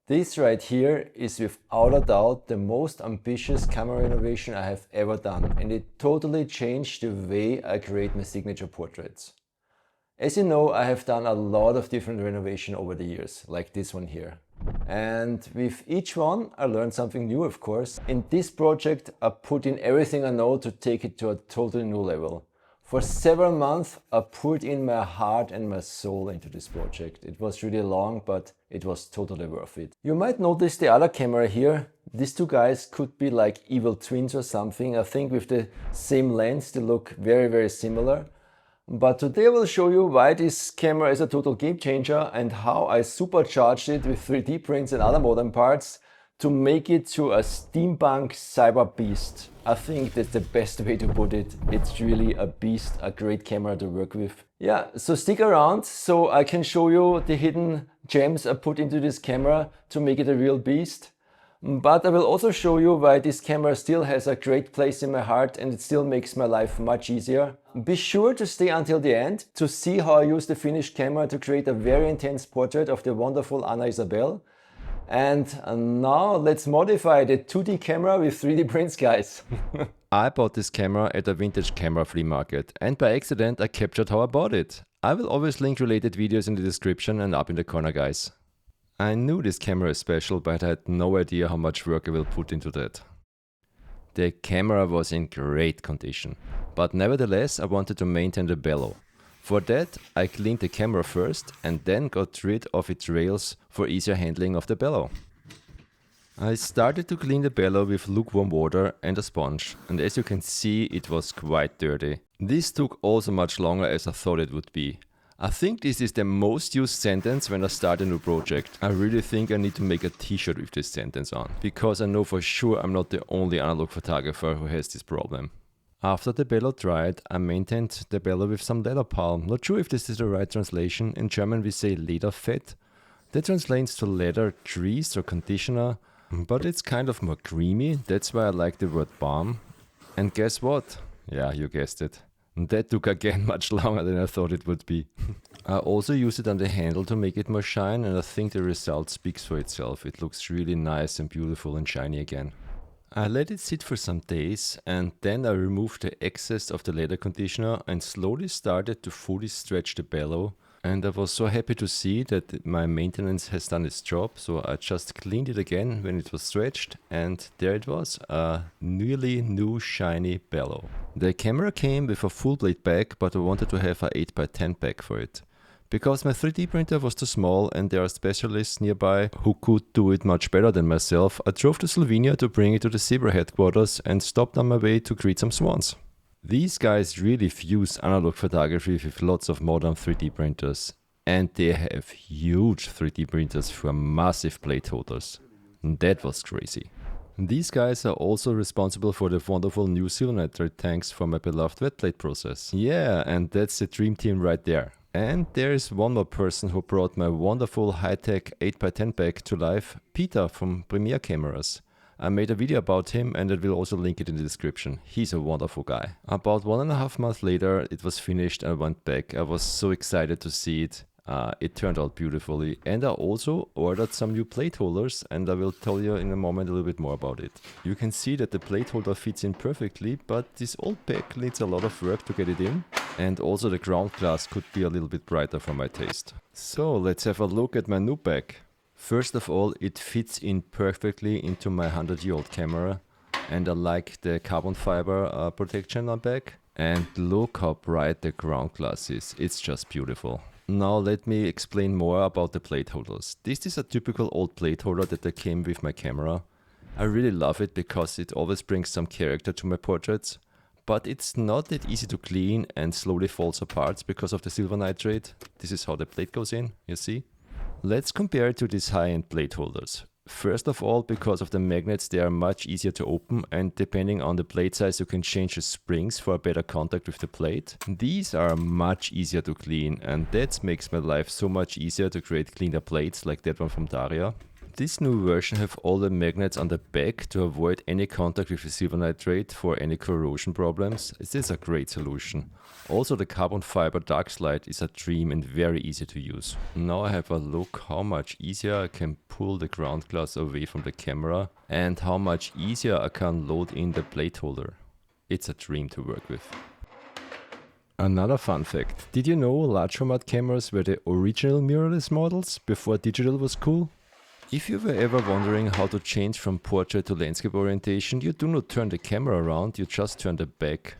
This right here is without a doubt the most ambitious camera renovation I have ever done, and it totally changed the way I create my signature portraits. As you know, I have done a lot of different renovations over the years, like this one here. And with each one I learned something new, of course. In this project I put in everything I know to take it to a totally new level. For several months I poured in my heart and my soul into this project. It was really long, but it was totally worth it. You might notice the other camera here. These two guys could be like evil twins or something. I think with the same lens they look very similar. But today I will show you why this camera is a total game changer and how I supercharged it with 3D prints and other modern parts to make it to a steampunk cyber beast. I think that's the best way to put it. It's really a beast, a great camera to work with. Yeah, so stick around so I can show you the hidden gems I put into this camera to make it a real beast. But I will also show you why this camera still has a great place in my heart and it still makes my life much easier. Be sure to stay until the end to see how I use the finished camera to create a very intense portrait of the wonderful Anna Isabell. And now let's modify the 2D camera with 3D prints, guys. I bought this camera at a vintage camera flea market and by accident I captured how I bought it. I will always link related videos in the description and up in the corner, guys. I knew this camera is special, but I had no idea how much work I will put into that. The camera was in great condition, but nevertheless I wanted to maintain the bellow. For that I cleaned the camera first and then got rid of its rails for easier handling of the bellow. I started to clean the bellow with lukewarm water and a sponge, and as you can see it was quite dirty. This took also much longer as I thought it would be. I think this is the most used sentence when I start a new project. I really think I need to make a t-shirt with this sentence on, because I know for sure I'm not the only analog photographer who has this problem. After the bellow dried, I maintained the bellow with some leather palm. Not sure if this is the right translation. In German we say Lederfett. That translates to leather grease or conditioner, but it's kind of more creamy. That's why I like the word balm. And guess what? Yeah, you guessed it. That took again much longer than I thought it would be. I also used it on the handle to make it more shine, and I think the result speaks for itself. It looks really nice and beautiful and shiny again. I let it sit for some days and then I removed the excess of the leather conditioner and slowly started to fully stretch the bellow. And I was so happy to see that my maintenance has done its job, so I just cleaned it again when it was stretched and there it was, a nearly new shiny bellow. The camera came with a full blade back, but I wanted to have a 8x10 back for it. Because my 3D printer was too small and there are specialists nearby who could do it much better than myself, I drove to Slovenia to bring it to the Zebra headquarters and stopped on my way to greet some swans. These guys really fuse analog photography with lots of modern 3D printers. And they have huge 3D printers for massive plateholders. That was crazy. These guys are also responsible for the wonderful new silver nitrate tanks for my beloved wet plate process. Yeah, and that's the dream team right there. And there is one more person who brought my wonderful high-tech 8x10 back to life, Peter from Premiere Cameras. I made a video about him and I will also link it in the description. He's a wonderful guy. About 1.5 months later it was finished and I went back. I was so excited to see it. It turned out beautifully, and I also ordered some new plate holders and I will tell you in a moment a little bit more about it. You can see that the plate holder fits in perfectly, but this old pack needs a lot of work to get it in, and also the ground glass could be a little bit brighter for my taste. So let's have a look at my new pack. First of all, it fits in perfectly into my 100-year-old camera, and I like the carbon fiber protection on back. And look how bright the ground glass is, it's just beautiful. Now let me explain more about the plate holders. This is a typical old plate holder that came with my camera. I really love it because it always brings some character to my portraits. But it's not that easy to clean and slowly falls apart because of the silver nitrate. This is how the plate goes in, you see. Let's compare it to these high-end plate holders. First of all, because of the magnets, they are much easier to open, and depending on the blade size you can change the springs for a better contact with the plate. These are much easier to clean, and that makes my life so much easier to create cleaner plates like that one from Daria. This new version have all the magnets on the back to avoid any contact with the silver nitrate for any corrosion problems. This is a great solution. Also, the carbon fiber dark slide is a dream and very easy to use. Now I have a look how much easier I can pull the ground glass away from the camera and how much easier I can load in the plate holder. It's a dream to work with. Another fun fact, did you know large format cameras were the original mirrorless models before digital was cool? If you were ever wondering how to change from portrait to landscape orientation, you do not turn the camera around, you just turn the back.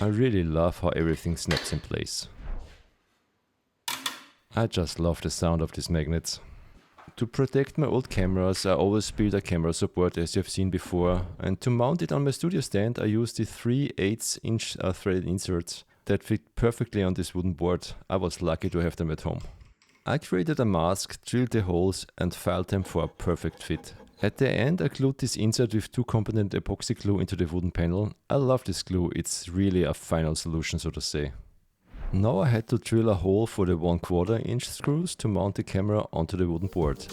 I really love how everything snaps in place. I just love the sound of these magnets. To protect my old cameras, I always build a camera support as you have seen before, and to mount it on my studio stand I use the 3/8" threaded inserts that fit perfectly on this wooden board. I was lucky to have them at home. I created a mask, drilled the holes and filed them for a perfect fit. At the end I glued this insert with 2-component epoxy glue into the wooden panel. I love this glue, it's really a final solution, so to say. Now I had to drill a hole for the 1/4 inch screws to mount the camera onto the wooden board.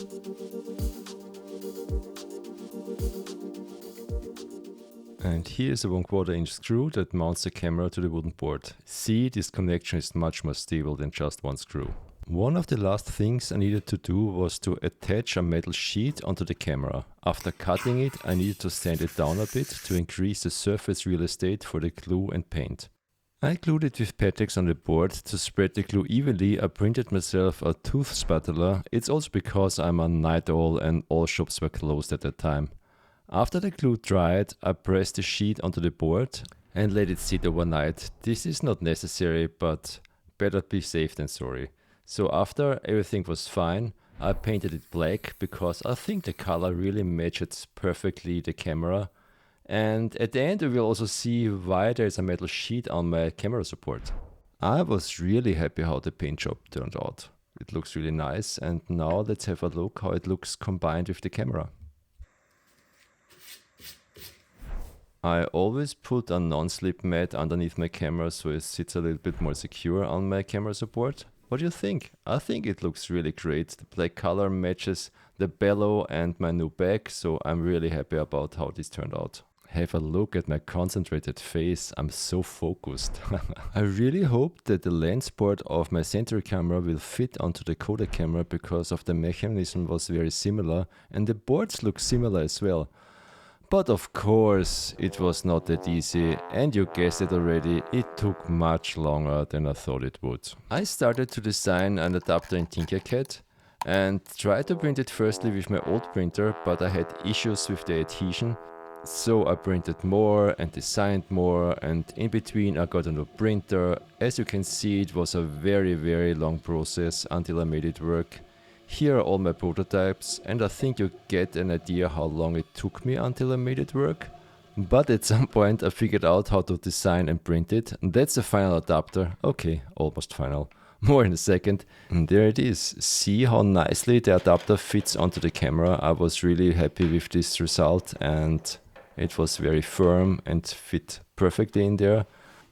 And here's a 1/4 inch screw that mounts the camera to the wooden board. See, this connection is much more stable than just one screw. One of the last things I needed to do was to attach a metal sheet onto the camera. After cutting it, I needed to sand it down a bit to increase the surface real estate for the glue and paint. I glued it with Pattex on the board. To spread the glue evenly, I printed myself a tooth spatula. It's also because I'm a night owl and all shops were closed at that time. After the glue dried, I pressed the sheet onto the board and let it sit overnight. This is not necessary, but better be safe than sorry. So after everything was fine, I painted it black because I think the color really matches perfectly the camera. And at the end we will also see why there is a metal sheet on my camera support. I was really happy how the paint job turned out. It looks really nice, and now let's have a look how it looks combined with the camera. I always put a non-slip mat underneath my camera so it sits a little bit more secure on my camera support. What do you think? I think it looks really great. The black color matches the Bellow and my new bag, so I'm really happy about how this turned out. Have a look at my concentrated face, I'm so focused. I really hope that the lens port of my Century camera will fit onto the Kodak camera because of the mechanism was very similar and the boards look similar as well. But of course, it was not that easy, and you guessed it already, it took much longer than I thought it would. I started to design an adapter in Tintype and tried to print it firstly with my old printer, but I had issues with the adhesion. So I printed more and designed more, and in between I got a new printer. As you can see, it was a very long process until I made it work. Here are all my prototypes, and I think you get an idea how long it took me until I made it work. But at some point I figured out how to design and print it. That's the final adapter. Okay, almost final. More in a second. And there it is. See how nicely the adapter fits onto the camera. I was really happy with this result, and it was very firm and fit perfectly in there.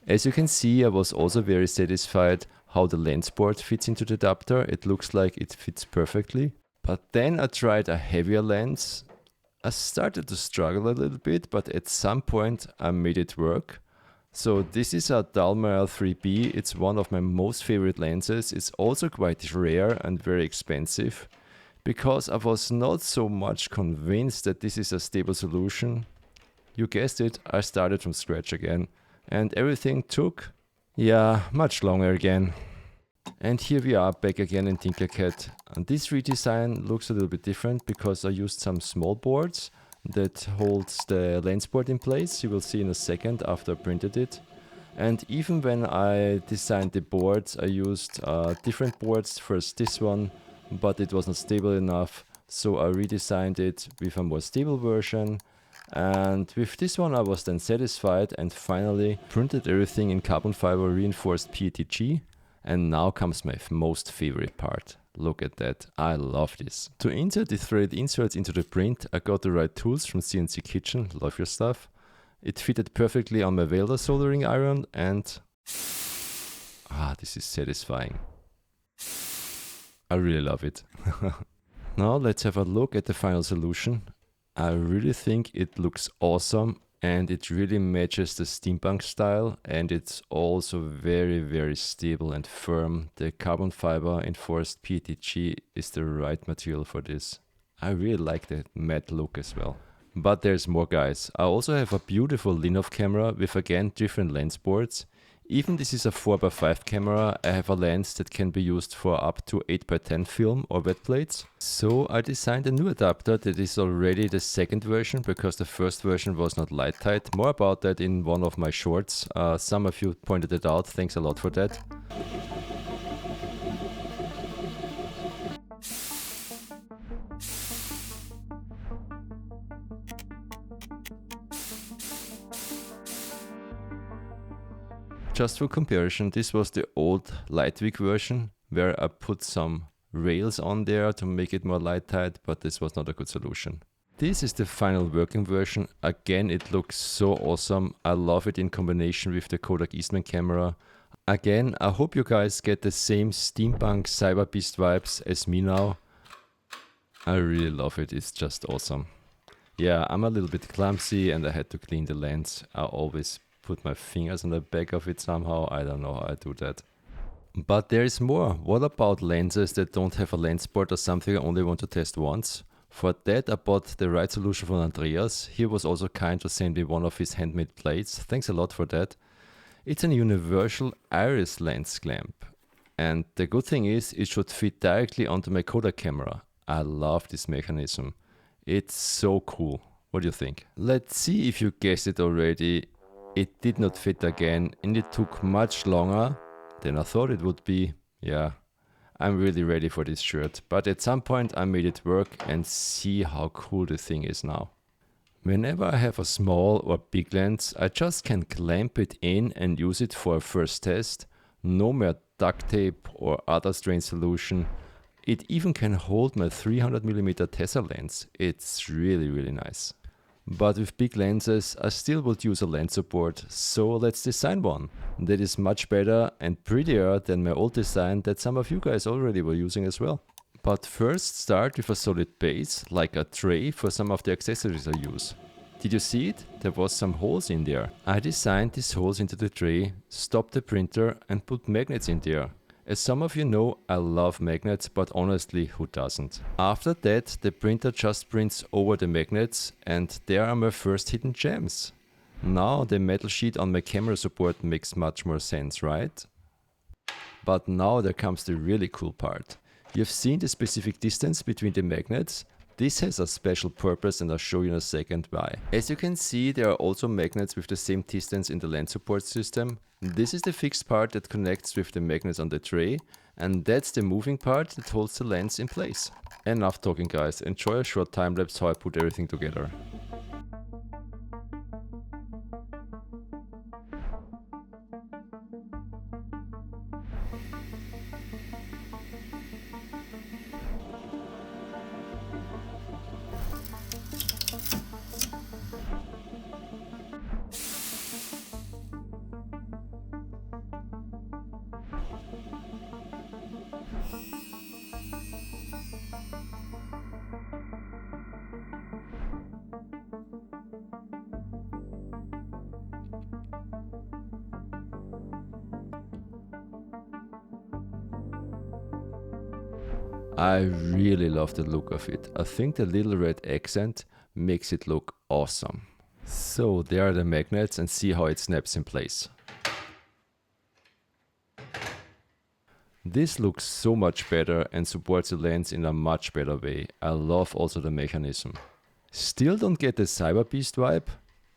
As you can see, I was also very satisfied how the lens port fits into the adapter. It looks like it fits perfectly. But then I tried a heavier lens. I started to struggle a little bit, but at some point I made it work. So this is a Dalmar 3B. It's one of my most favorite lenses. It's also quite rare and very expensive because I was not so much convinced that this is a stable solution. You guessed it, I started from scratch again, and everything took, much longer again. And here we are back again in Tinkercad. And this redesign looks a little bit different because I used some small boards that holds the lens port in place. You will see in a second after I printed it. And even when I designed the boards, I used different boards. First this one, but it wasn't stable enough, so I redesigned it with a more stable version. And with this one I was then satisfied and finally printed everything in carbon fiber reinforced PETG. And now comes my most favorite part. Look at that, I love this. To insert the threaded inserts into the print, I got the right tools from CNC Kitchen, love your stuff. It fitted perfectly on my welder soldering iron and... this is satisfying. I really love it. Now let's have a look at the final solution. I really think it looks awesome and it really matches the steampunk style, and it's also very stable and firm. The carbon fiber enforced PETG is the right material for this. I really like the matte look as well. But there's more, guys. I also have a beautiful Linhof camera with again different lens boards. Even this is a 4x5 camera, I have a lens that can be used for up to 8x10 film or wet plates. So I designed a new adapter that is already the second version, because the first version was not light tight. More about that in one of my shorts. Some of you pointed it out, thanks a lot for that. Just for comparison, this was the old Lightweek version, where I put some rails on there to make it more light tight, but this was not a good solution. This is the final working version. Again, it looks so awesome. I love it in combination with the Kodak Eastman camera. Again, I hope you guys get the same steampunk cyber beast vibes as me now. I really love it, it's just awesome. Yeah, I'm a little bit clumsy and I had to clean the lens. I always put my fingers on the back of it somehow. I don't know how I do that. But there is more. What about lenses that don't have a lens board or something I only want to test once? For that I bought the right solution from Andreas. He was also kind to send me one of his handmade plates. Thanks a lot for that. It's an universal iris lens clamp. And the good thing is it should fit directly onto my Kodak camera. I love this mechanism. It's so cool. What do you think? Let's see if you guessed it already. It did not fit again, and it took much longer than I thought it would be. Yeah, I'm really ready for this shirt, but at some point I made it work, and see how cool the thing is now. Whenever I have a small or big lens, I just can clamp it in and use it for a first test. No more duct tape or other strain solution. It even can hold my 300mm Tessar lens. It's really nice. But with big lenses, I still would use a lens support, so let's design one. That is much better and prettier than my old design that some of you guys already were using as well. But first start with a solid base, like a tray for some of the accessories I use. Did you see it? There was some holes in there. I designed these holes into the tray, stopped the printer and put magnets in there. As some of you know, I love magnets, but honestly, who doesn't? After that, the printer just prints over the magnets, and there are my first hidden gems. Now the metal sheet on my camera support makes much more sense, right? But now there comes the really cool part. You've seen the specific distance between the magnets. This has a special purpose and I'll show you in a second why. As you can see, there are also magnets with the same distance in the lens support system. This is the fixed part that connects with the magnets on the tray, and that's the moving part that holds the lens in place. Enough talking, guys, enjoy a short time lapse how I put everything together. I really love the look of it. I think the little red accent makes it look awesome. So there are the magnets and see how it snaps in place. This looks so much better and supports the lens in a much better way. I love also the mechanism. Still don't get the Cyber Beast vibe?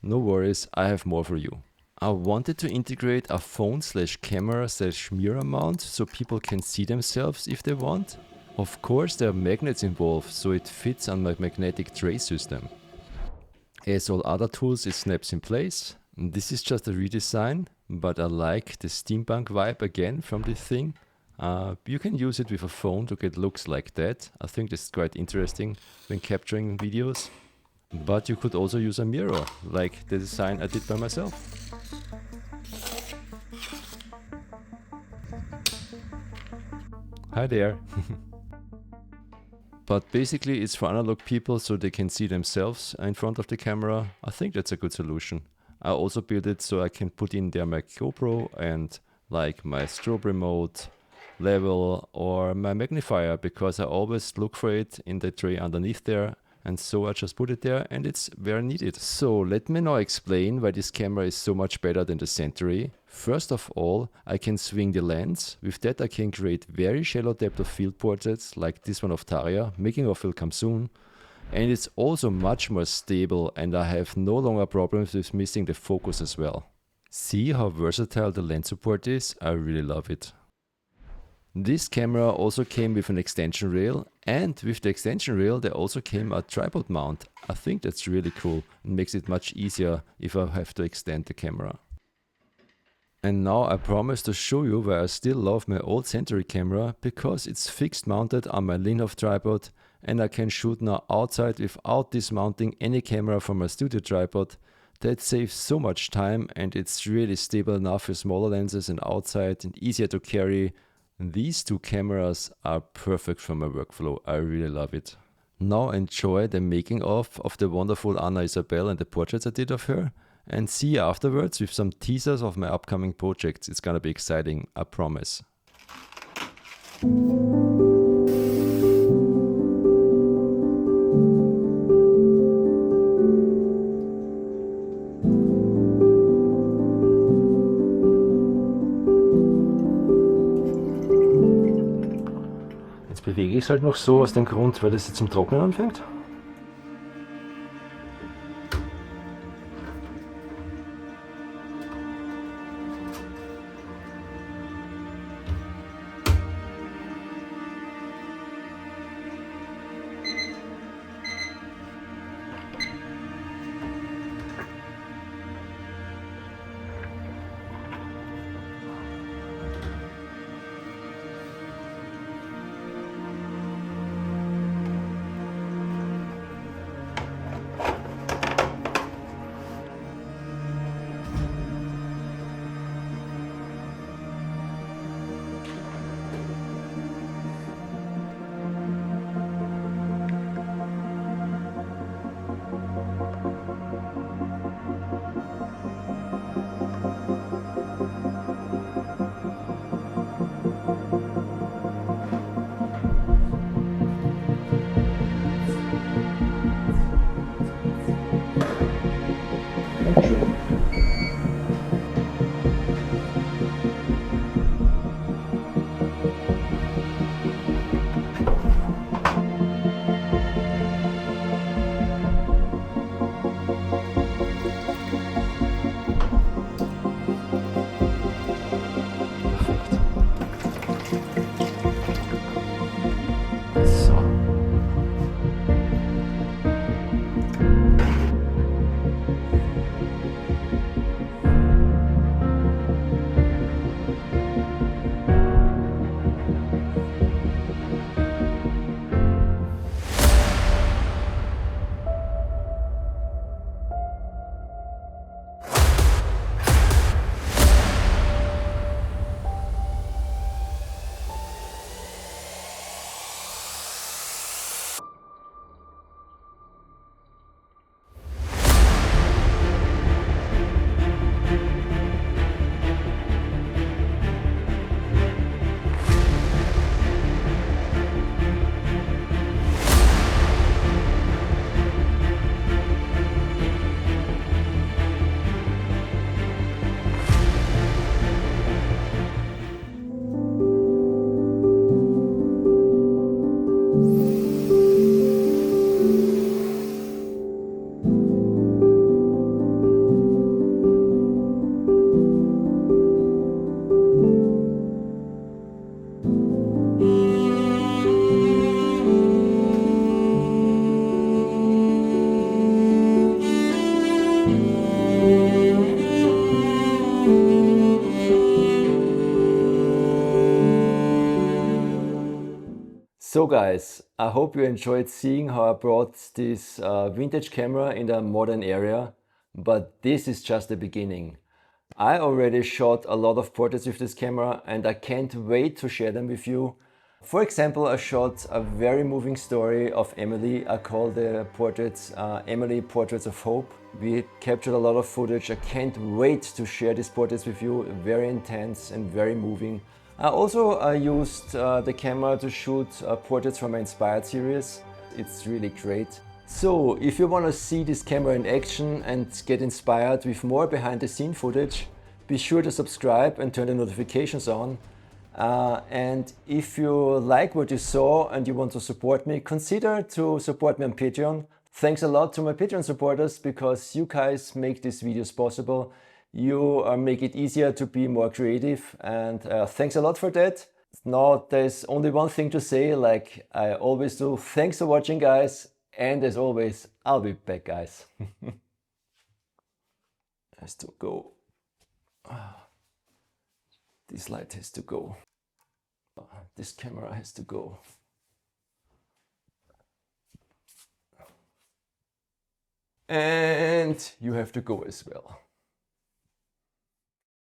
No worries, I have more for you. I wanted to integrate a phone/camera/mirror mount so people can see themselves if they want. Of course there are magnets involved, so it fits on my magnetic tray system. As all other tools, it snaps in place. This is just a redesign, but I like the steampunk vibe again from this thing. You can use it with a phone to get looks like that. I think this is quite interesting when capturing videos. But you could also use a mirror, like the design I did by myself. Hi there. But basically it's for analog people so they can see themselves in front of the camera. I think that's a good solution. I also built it so I can put in there my GoPro and like my strobe remote, level or my magnifier, because I always look for it in the tray underneath there. And so I just put it there and it's where needed. So let me now explain why this camera is so much better than the Century. First of all, I can swing the lens. With that I can create very shallow depth of field portraits like this one of Tarja. Making of will come soon. And it's also much more stable and I have no longer problems with missing the focus as well. See how versatile the lens support is? I really love it. This camera also came with an extension rail, and with the extension rail there also came a tripod mount. I think that's really cool and makes it much easier if I have to extend the camera. And now I promise to show you why I still love my old Century camera, because it's fixed mounted on my Linhof tripod and I can shoot now outside without dismounting any camera from my studio tripod. That saves so much time and it's really stable enough with smaller lenses and outside and easier to carry. These two cameras are perfect for my workflow. I really love it. Now enjoy the making of the wonderful Anna Isabell and the portraits I did of her. And see you afterwards with some teasers of my upcoming projects. It's gonna be exciting, I promise. Bewege ich es halt noch so aus dem Grund, weil das jetzt zum Trocknen anfängt. So guys, I hope you enjoyed seeing how I brought this vintage camera in the modern era, but this is just the beginning. I already shot a lot of portraits with this camera and I can't wait to share them with you. For example, I shot a very moving story of Emily. I call the portraits Emily Portraits of Hope. We captured a lot of footage. I can't wait to share these portraits with you. Very intense and very moving. I also used the camera to shoot portraits from my Inspired series. It's really great. So if you want to see this camera in action and get inspired with more behind the scene footage, be sure to subscribe and turn the notifications on. And if you like what you saw and you want to support me, consider to support me on Patreon. Thanks a lot to my Patreon supporters because you guys make these videos possible. You make it easier to be more creative, and thanks a lot for that. Now there's only one thing to say, like I always do. Thanks for watching, guys. And as always, I'll be back, guys. Has to go. This light has to go. This camera has to go. And you have to go as well.